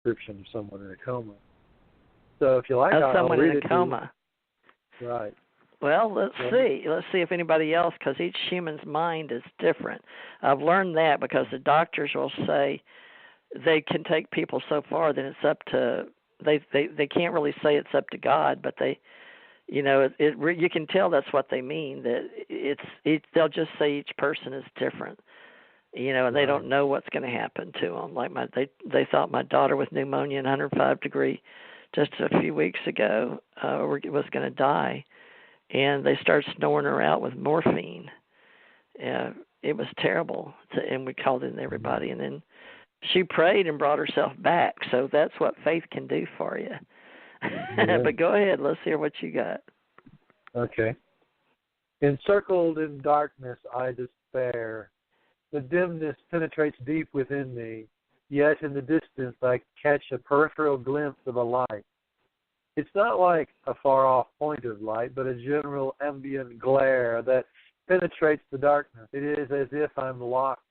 description of someone in a coma. So if you like, of I'll someone read in it a coma. to you. Right. Well, let's see. Let's see if anybody else, because each human's mind is different. I've learned that because the doctors will say they can take people so far that it's up to they can't really say it's up to God, but they, you know, you can tell that's what they mean. That they'll just say each person is different, you know, and they don't know what's going to happen to them. Like they thought my daughter with pneumonia and 105 degree just a few weeks ago was going to die. And they started snoring her out with morphine. It was terrible, and we called in everybody. And then she prayed and brought herself back. So that's what faith can do for you. Yeah. But go ahead. Let's hear what you got. Okay. Encircled in darkness, I despair. The dimness penetrates deep within me, yet in the distance I catch a peripheral glimpse of a light. It's not like a far-off point of light, but a general ambient glare that penetrates the darkness. It is as if I'm locked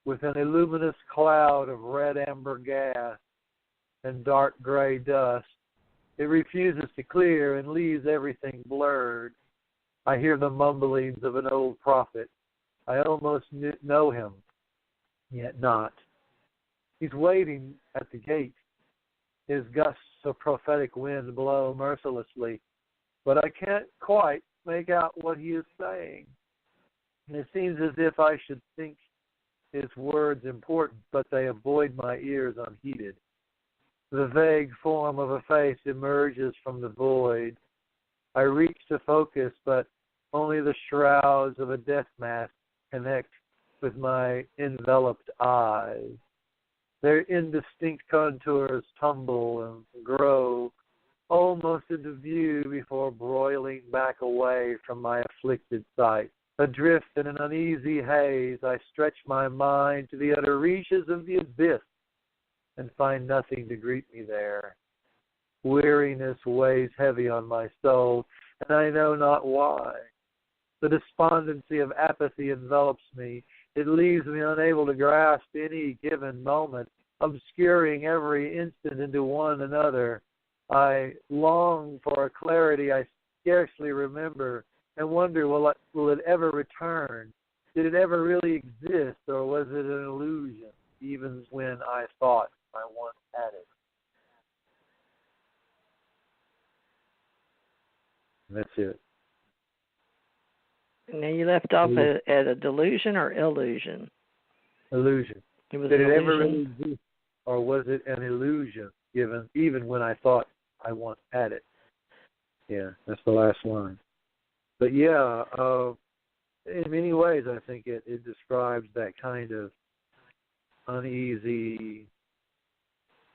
within a luminous cloud of red-amber gas and dark gray dust. It refuses to clear and leaves everything blurred. I hear the mumblings of an old prophet. I almost know him, yet not. He's waiting at the gate. His gusts of prophetic wind blow mercilessly, but I can't quite make out what he is saying. And it seems as if I should think his words important, but they avoid my ears unheeded. The vague form of a face emerges from the void. I reach to focus, but only the shrouds of a death mask connect with my enveloped eyes. Their indistinct contours tumble and grow almost into view before broiling back away from my afflicted sight. Adrift in an uneasy haze, I stretch my mind to the utter reaches of the abyss and find nothing to greet me there. Weariness weighs heavy on my soul, and I know not why. The despondency of apathy envelops me. It leaves me unable to grasp any given moment, obscuring every instant into one another. I long for a clarity I scarcely remember and wonder, will it ever return? Did it ever really exist, or was it an illusion, even when I thought I once had it? That's it. Now you left off at a delusion or illusion? Illusion. It was Did an it illusion? ever really exist, or was it an illusion, even when I thought I once had it? Yeah, that's the last line. But yeah, in many ways, I think it describes that kind of uneasy,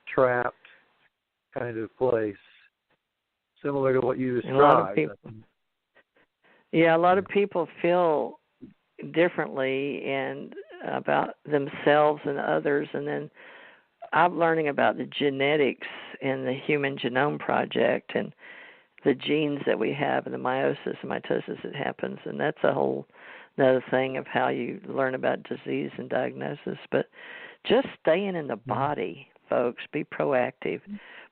trapped kind of place, similar to what you described. A lot of people feel differently and about themselves and others. And then I'm learning about the genetics in the Human Genome Project and the genes that we have and the meiosis and mitosis that happens. And that's a whole another thing of how you learn about disease and diagnosis. But just staying in the body, folks, be proactive.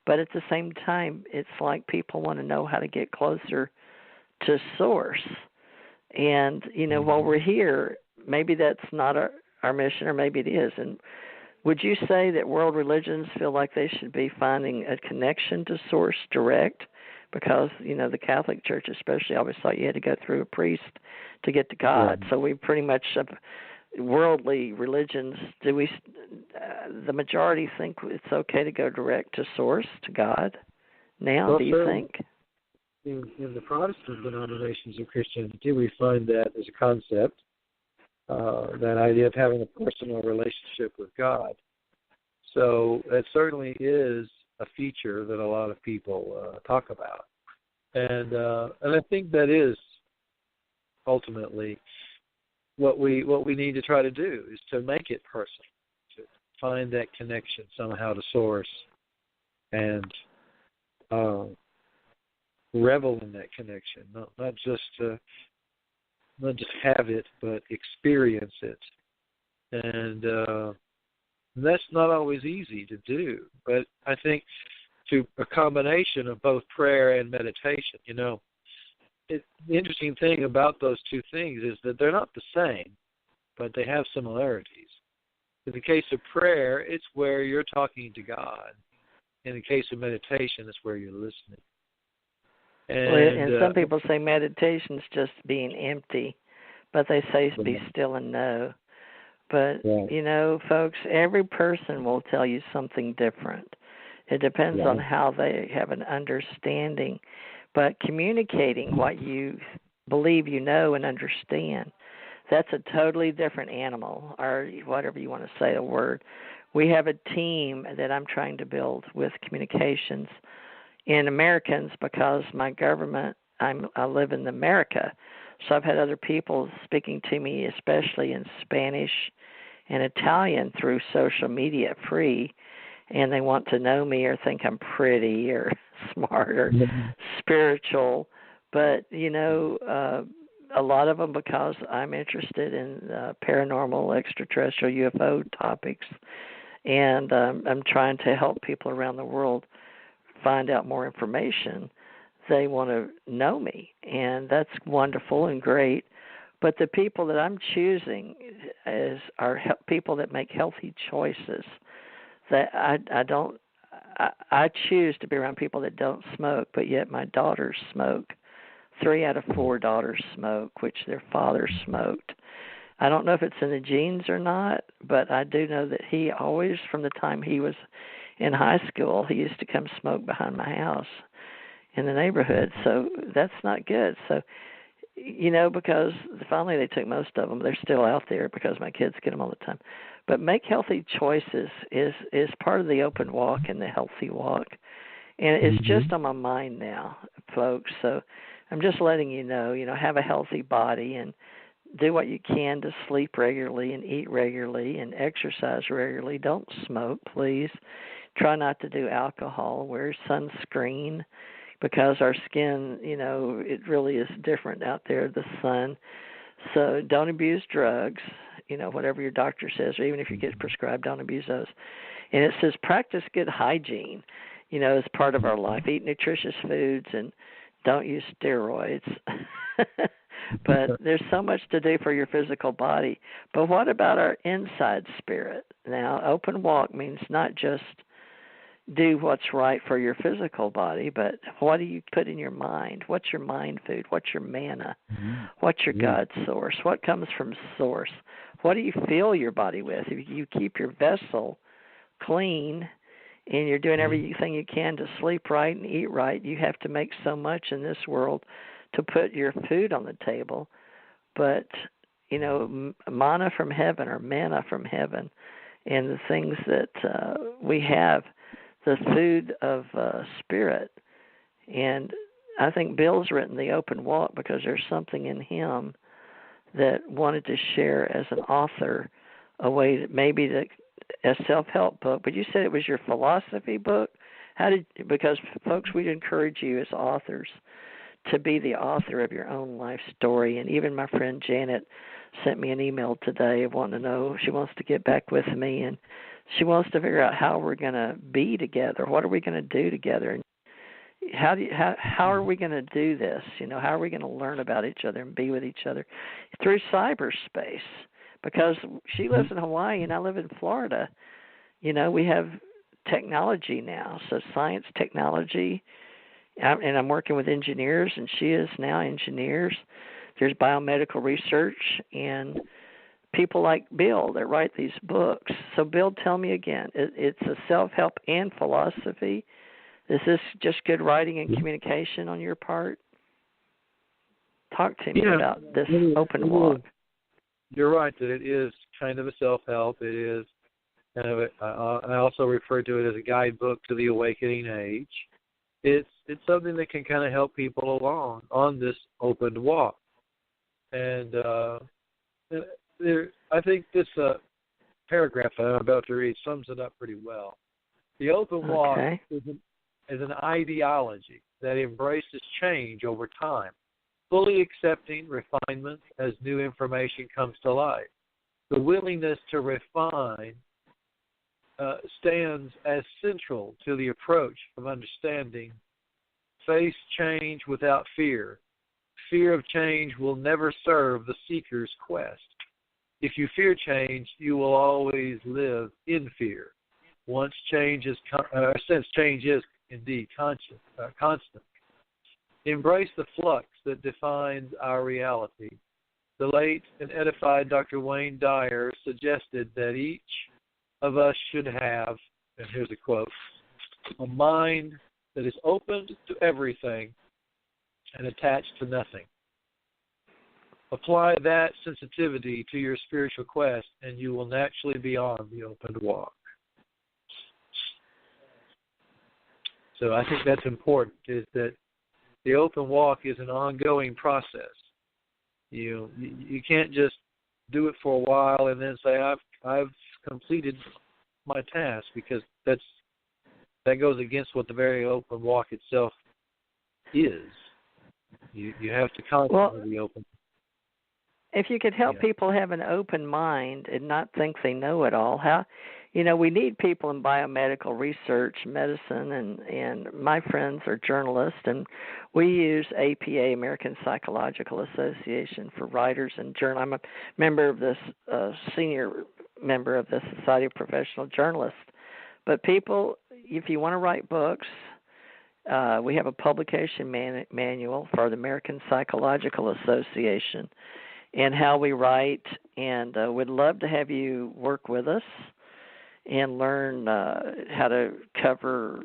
But at the same time, it's like people want to know how to get closer to source. And, you know, while we're here, maybe that's not our mission, or maybe it is. And would you say that world religions feel like they should be finding a connection to source direct? Because, you know, the Catholic Church especially always thought you had to go through a priest to get to God. Yeah. So we pretty much, worldly religions, the majority think it's okay to go direct to source, to God now, well, do you think? In the Protestant denominations of Christianity, we find that as a concept, that idea of having a personal relationship with God. So that certainly is a feature that a lot of people talk about. And I think that is ultimately what we need to try to do, is to make it personal, to find that connection somehow to source and revel in that connection, not just have it, but experience it. And And that's not always easy to do, but I think to a combination of both prayer and meditation, the interesting thing about those two things is that they're not the same, but they have similarities. In the case of prayer, it's where you're talking to God. In the case of meditation, it's where you're listening. And some people say meditation's just being empty, but they say be still and know. But, folks, every person will tell you something different. It depends on how they have an understanding. But communicating what you believe you know and understand, that's a totally different animal, or whatever you want to say, a word. We have a team that I'm trying to build with communications in Americans because my government, I live in America. So I've had other people speaking to me, especially in Spanish and Italian through social media free, and they want to know me or think I'm pretty or smart or spiritual. But, a lot of them because I'm interested in paranormal, extraterrestrial, UFO topics, and I'm trying to help people around the world find out more information. They want to know me, and that's wonderful and great. But the people that I'm choosing are people that make healthy choices. That I choose to be around people that don't smoke, but yet my daughters smoke. 3 out of 4 daughters smoke, which their father smoked. I don't know if it's in the genes or not, but I do know that he always, from the time he was in high school, he used to come smoke behind my house in the neighborhood. So that's not good. So, because finally they took most of them. They're still out there because my kids get them all the time. But make healthy choices is part of the open walk and the healthy walk. And it's just on my mind now, folks. So I'm just letting you know, have a healthy body and do what you can to sleep regularly and eat regularly and exercise regularly. Don't smoke, please. Try not to do alcohol. Wear sunscreen because our skin, it really is different out there, the sun. So don't abuse drugs, whatever your doctor says, or even if you get prescribed, don't abuse those. And it says practice good hygiene, as part of our life. Eat nutritious foods and don't use steroids. But there's so much to do for your physical body. But what about our inside spirit? Now, open walk means not just do what's right for your physical body, but what do you put in your mind? What's your mind food? What's your manna? What's your God source? What comes from source? What do you fill your body with? If you keep your vessel clean and you're doing everything you can to sleep right and eat right, you have to make so much in this world to put your food on the table. But, manna from heaven or manna from heaven and the things that we have, the food of spirit. And I think Bill's written The Open Walk because there's something in him that wanted to share as an author a way that maybe a self-help book. But you said it was your philosophy book. Because folks, we'd encourage you as authors to be the author of your own life story. And even my friend Janet sent me an email today of wanting to know, she wants to get back with me, and she wants to figure out how we're going to be together. What are we going to do together? And how are we going to do this? How are we going to learn about each other and be with each other through cyberspace? Because she lives in Hawaii and I live in Florida. We have technology now, so science, technology, and I'm working with engineers, and she is now engineers. There's biomedical research and people like Bill that write these books. So, Bill, tell me again, it's a self-help and philosophy. Is this just good writing and communication on your part? Talk to me about this open walk. You're right that it is kind of a self-help. It is kind of I also refer to it as a guidebook to the awakening age. It's something that can kind of help people along on this open walk. And I think this paragraph that I'm about to read sums it up pretty well. The open walk is an ideology that embraces change over time, fully accepting refinements as new information comes to light. The willingness to refine stands as central to the approach of understanding. Face change without fear. Fear of change will never serve the seeker's quest. If you fear change, you will always live in fear. Since change is indeed constant. Embrace the flux that defines our reality. The late and edified Dr. Wayne Dyer suggested that each of us should have, and here's a quote, a mind that is open to everything and attached to nothing. Apply that sensitivity to your spiritual quest, and you will naturally be on the open walk. So I think that's important, is that the open walk is an ongoing process. You can't just do it for a while and then say, I've completed my task, because that goes against what the very open walk itself is. You have to constantly be open. If you could help people have an open mind and not think they know it all, how, we need people in biomedical research, medicine, and my friends are journalists, and we use APA, American Psychological Association, for writers and journal. I'm a member of this, senior member of the Society of Professional Journalists. But people, if you want to write books, we have a publication manual for the American Psychological Association and how we write, and we'd love to have you work with us and learn how to cover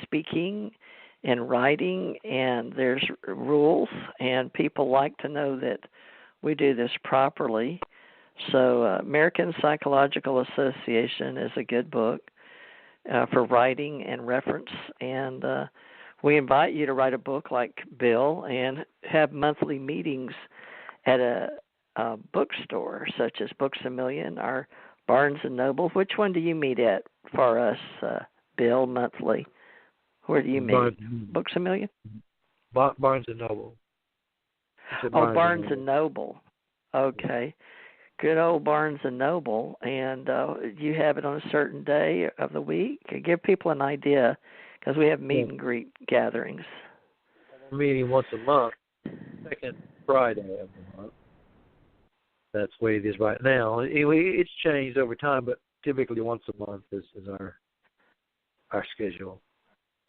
speaking and writing, and there's rules, and people like to know that we do this properly. So American Psychological Association is a good book for writing and reference, and we invite you to write a book like Bill and have monthly meetings at a bookstore such as Books A Million or Barnes & Noble. Which one do you meet at for us, Bill, monthly? Where do you meet? Books A Million? Barnes & Noble. Barnes & Noble. Okay. Good old Barnes & Noble. And you have it on a certain day of the week? Give people an idea, because we have meet and greet gatherings. We're meeting once a month, second Friday of the month. That's the way it is right now. It's changed over time, but typically once a month is our schedule.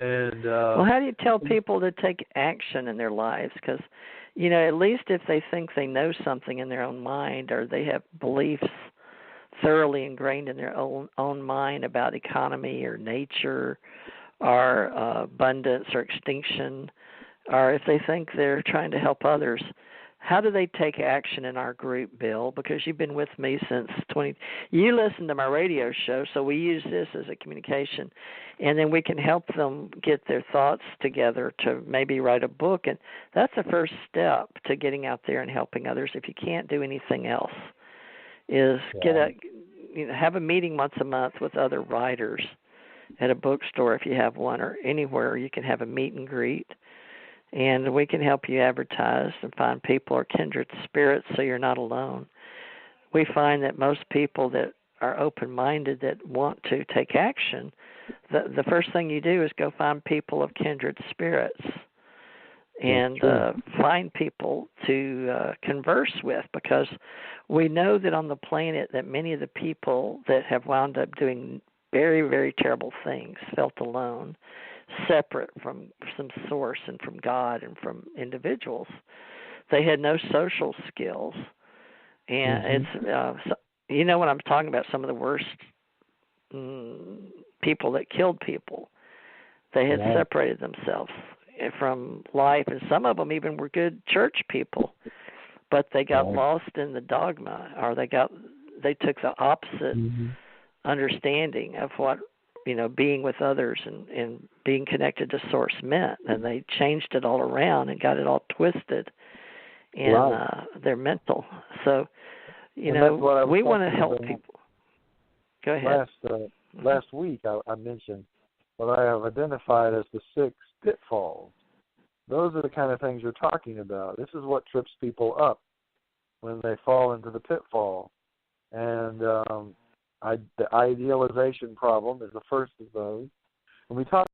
And well, how do you tell people to take action in their lives? Because, at least if they think they know something in their own mind, or they have beliefs thoroughly ingrained in their own mind about economy or nature or abundance or extinction, or if they think they're trying to help others, how do they take action in our group, Bill? Because you've been with me since you listen to my radio show, so we use this as a communication, and then we can help them get their thoughts together to maybe write a book, and that's the first step to getting out there and helping others. If you can't do anything else, is have a meeting once a month with other writers at a bookstore if you have one, or anywhere you can have a meet and greet. And we can help you advertise and find people or kindred spirits so you're not alone. We find that most people that are open-minded that want to take action, the first thing you do is go find people of kindred spirits and find people to converse with, because we know that on the planet that many of the people that have wound up doing very, very terrible things felt alone, separate from some source and from God and from individuals. They had no social skills. And it's, when I'm talking about some of the worst people that killed people, they had separated themselves from life, and some of them even were good church people, but they got lost in the dogma, or they took the opposite understanding of what being with others and being connected to Source meant, and they changed it all around and got it all twisted in their mental. So, we want to help people. Go ahead. Last week I mentioned what I have identified as the 6 pitfalls. Those are the kind of things you're talking about. This is what trips people up when they fall into the pitfall. And The idealization problem is the first of those. When we talk